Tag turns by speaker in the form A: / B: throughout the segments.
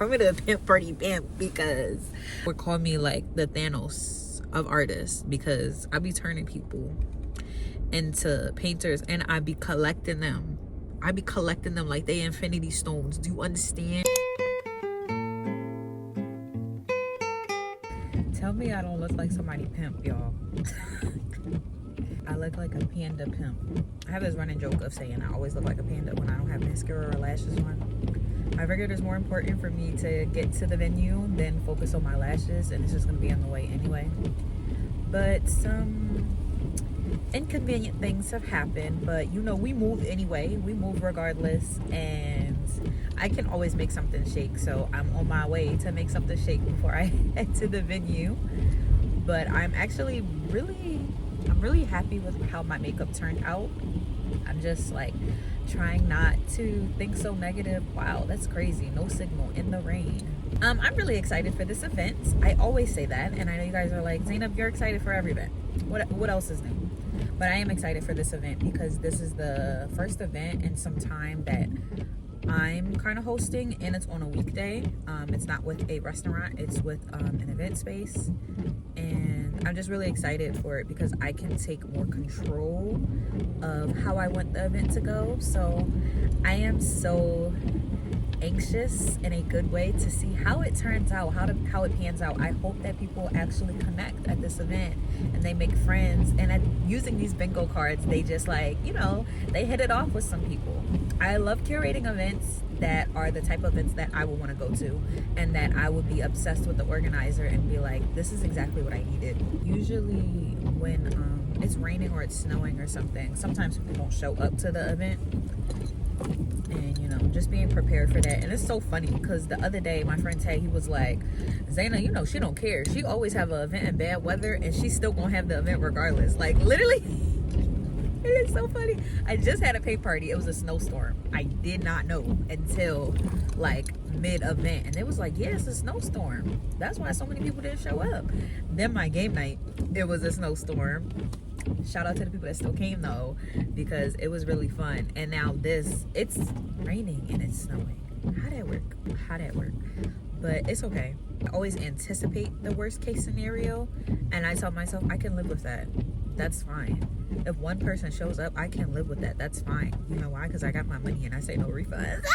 A: call me the pimp party pimp because would call me like the Thanos of artists, because I be turning people into painters and I be collecting them. I be collecting them like they infinity stones. Do you understand? Tell me I don't look like somebody pimp, y'all. I look like a panda pimp. I have this running joke of saying I always look like a panda when I don't have mascara or lashes on. I figured it's more important for me to get to the venue than focus on my lashes, and it's just gonna be on the way anyway. But some inconvenient things have happened, but you know, we move anyway. We move regardless, and I can always make something shake. So I'm on my way to make something shake before I head to the venue. But I'm actually really happy with how my makeup turned out. I'm just like trying not to think so negative. Wow, that's crazy. No signal in the rain. I'm really excited for this event. I always say that, and I know you guys are like, Zainab, you're excited for every event. What else is new? But I am excited for this event because this is the first event in some time that I'm kind of hosting, and it's on a weekday. It's not with a restaurant, it's with an event space, and I'm just really excited for it because I can take more control of how I want the event to go. So I am so anxious in a good way to see how it turns out, how it pans out. I hope that people actually connect at this event and they make friends, and using these bingo cards, they just like, you know, they hit it off with some people. I love curating events that are the type of events that I would want to go to, and that I would be obsessed with the organizer and be like, this is exactly what I needed. Usually when it's raining or it's snowing or something, sometimes people don't show up to the event, and you know, just being prepared for that. And it's so funny because the other day my friend Tay, he was like, Zaina, you know, she don't care, she always have an event in bad weather and she's still gonna have the event regardless. Like literally. It is so funny. I just had a paint party. It was a snowstorm. I did not know until like mid-event, and it was like, yeah, it's a snowstorm. That's why so many people didn't show up. Then my game night, it was a snowstorm. Shout out to the people that still came though, because it was really fun. And now this, it's raining and it's snowing. How'd that work? But it's okay. I always anticipate the worst case scenario, and I tell myself I can live with that. That's fine. If one person shows up, I can live with that. That's fine. You know why? Because I got my money and I say no refunds.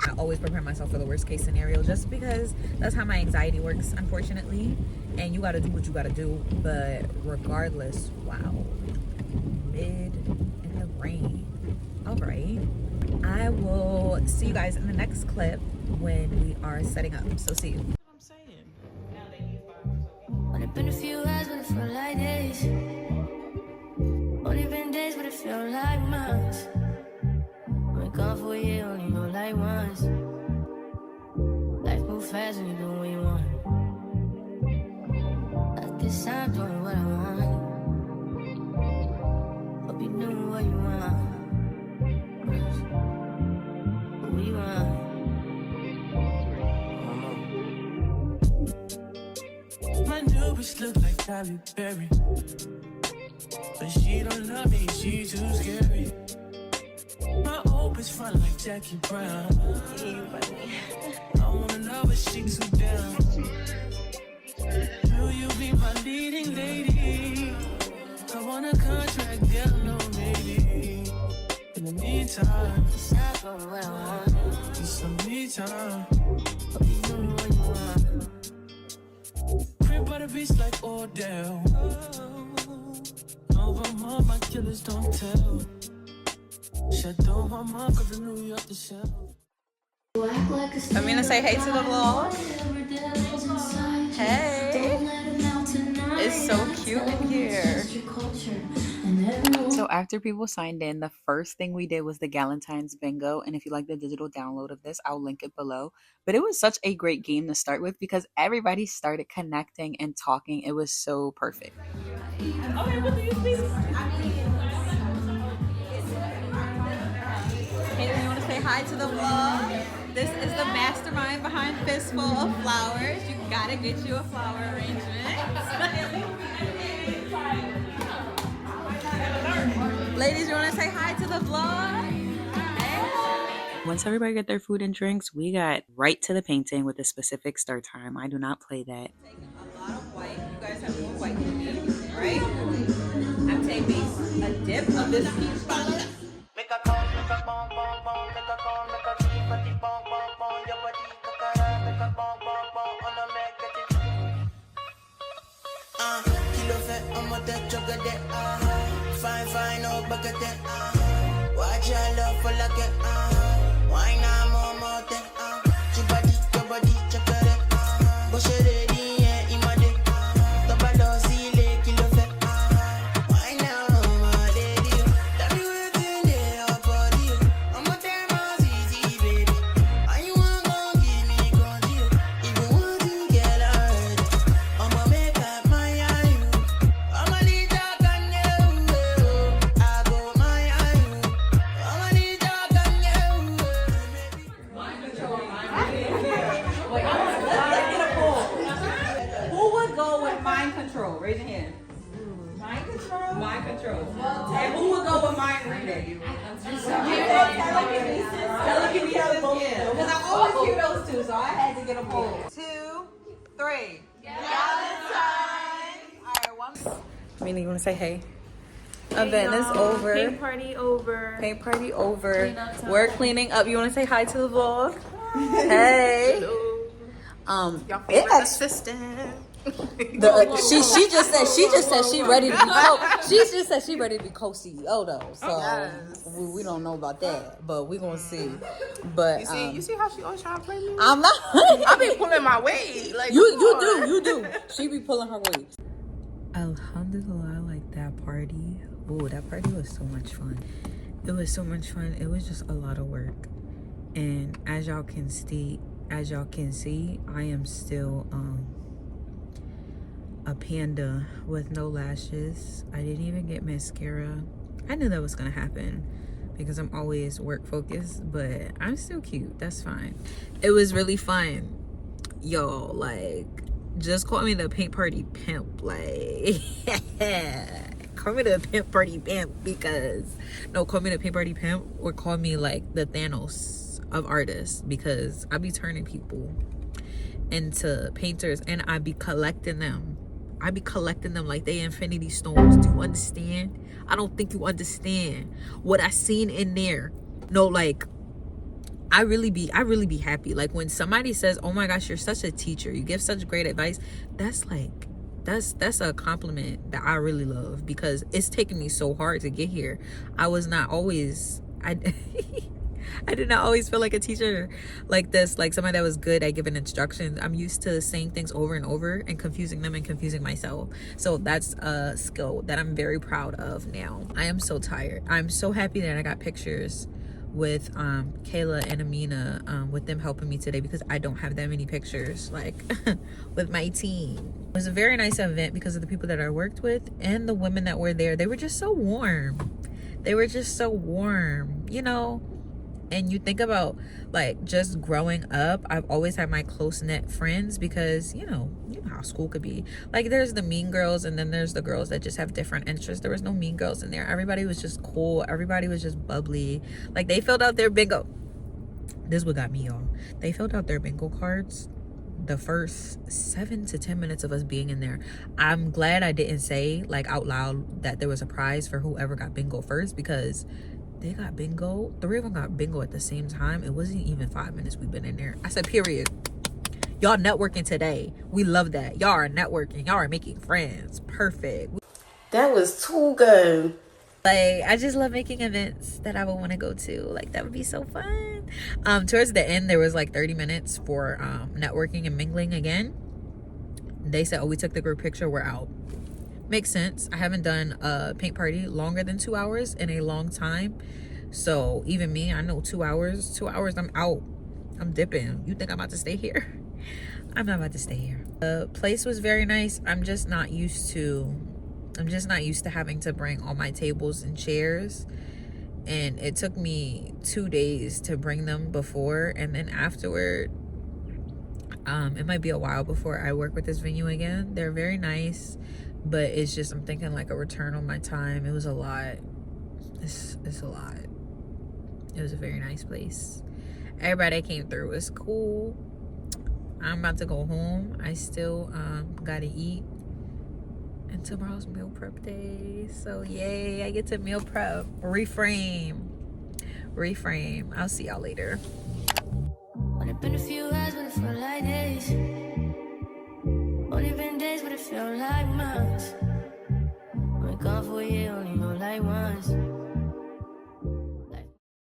A: I always prepare myself for the worst case scenario just because that's how my anxiety works, unfortunately. And you got to do what you got to do. But regardless, wow. Mid in the rain. All right. I will see you guys in the next clip when we are setting up. So see you. That's what I'm saying.
B: Only been a few hours, but it felt like days. Only been days, but it felt like months. Been gone for a year, only know like once. Life move fast when you do what you want. At this time, doing what I want. Hope you doing what you want. What you want? My new bitch look like Halle Berry, but she don't love me, she too scary. My old bitch fun like Jackie Brown. I wanna know but she too down. Will you be my leading lady? I want a contract, down low, maybe. In the meantime, it's not going where I want. It's some me time. Hope you know what you want. Crib by the beach like Odell. Over my killers don't tell. Shadow my mom cause I New York the shell.
A: I'm gonna say hey to the vlog. Hey, it's so cute in here. So after people signed in, the first thing we did was the Galentine's bingo. And if you like the digital download of this, I'll link it below. But it was such a great game to start with because everybody started connecting and talking. It was so perfect. Okay, what do you think? Hey, you want to say hi to the vlog? This is the mastermind behind Fistful of Flowers. You gotta get you a flower arrangement. Ladies, you want to say hi to the vlog? Hey. once everybody get their food and drinks, we got right to the painting with a specific start time. I do not play that. Taking a lot of white. You guys have more white than me, right? I'm taking a dip of this peach color. Make a call, make a bong, bong, bong, make a call, make a key, but the bong, bong, bong, your body, make a bong, bong, bong, on a make it. Kilo fat, I'm with that chocolate, fine, fine, oh, bucket, watch your love for like it, why not more, your body, chocolate, bush it, yeah, imade, tobalo, sile, kilo fat, why now, my lady, tell me what's in there, your body, I'm a damn easy, baby, and you want to give me control, even want to get out, I'ma make up my eye, I'ma need that gun, I go my eye, I'ma need that gun, Who would go with mind control? Raise your hand. Mind control? Mind control. And who would go with mind reading? Because I always hear those two, so I had to get a poll. 2, 3. Galentine. All right, one. Meaning, you want to say hey? Event is over.
C: Paint party over.
A: Paint party over.
C: Clean up time.
A: We're cleaning up. You want to say hi to the vlog? Hey.
C: Your
A: It
C: favorite
A: actually,
C: assistant.
A: she just said she ready to be she just said she ready to be co-CEO though. So
C: Yes.
A: we don't know about that, but we gonna see. But
C: You see how she always trying to play me?
A: I'm not.
C: I be pulling my weight. Like
A: you do. She be pulling her weight. Alhamdulillah, like that party. Oh, that party was so much fun. It was so much fun. It was just a lot of work, and as y'all can see, I am still a panda with no lashes. I didn't even get mascara. I knew that was gonna happen because I'm always work focused, but I'm still cute. That's fine. It was really fun, yo. Like, just call me the paint party pimp. Like, call me the paint party pimp call me the paint party pimp, or call me like the Thanos of artists, because I be turning people into painters and I be collecting them. Like they infinity stones. Do you understand? I don't think you understand what I seen in there. No, like I really be happy. Like when somebody says, oh my gosh, you're such a teacher, you give such great advice, that's like that's a compliment that I really love, because it's taken me so hard to get here. I did not always feel like a teacher like this, like somebody that was good at giving instructions. I'm used to saying things over and over and confusing them and confusing myself. So that's a skill that I'm very proud of now. I am so tired. I'm so happy that I got pictures with Kayla and Amina, with them helping me today, because I don't have that many pictures like with my team. It was a very nice event because of the people that I worked with and the women that were there. They were just so warm. You know. And you think about like just growing up, I've always had my close-knit friends, because you know how school could be. Like there's the mean girls and then there's the girls that just have different interests. There was no mean girls in there. Everybody was just cool. Everybody was just bubbly. Like they filled out their bingo. This is what got me, y'all. They filled out their bingo cards the first 7 to 10 minutes of us being in there. I'm glad I didn't say like out loud that there was a prize for whoever got bingo first, because they got bingo. 3 of them got bingo at the same time. It wasn't even 5 minutes we've been in there. I said, period. Y'all networking today. We love that. Y'all are networking. Y'all are making friends. Perfect.
D: That was too good.
A: Like, I just love making events that I would want to go to. Like, that would be so fun. Towards the end, there was like 30 minutes for networking and mingling again. They said, oh, we took the group picture, we're out. Makes sense. I haven't done a paint party longer than 2 hours in a long time. So even me, I know 2 hours, I'm out. I'm dipping. You think I'm about to stay here? I'm not about to stay here. The place was very nice. I'm just not used to having to bring all my tables and chairs. And it took me 2 days to bring them before, and then afterward, it might be a while before I work with this venue again. They're very nice, but it's just, I'm thinking like a return on my time. It was a lot. It's a lot. It was a very nice place. everybody that came through. It's cool. I'm about to go home. I still gotta eat. And tomorrow's meal prep day. So yay, I get to meal prep. Reframe. I'll see y'all later.
B: Only been a few hours, but it felt like days. Only been days, but it felt like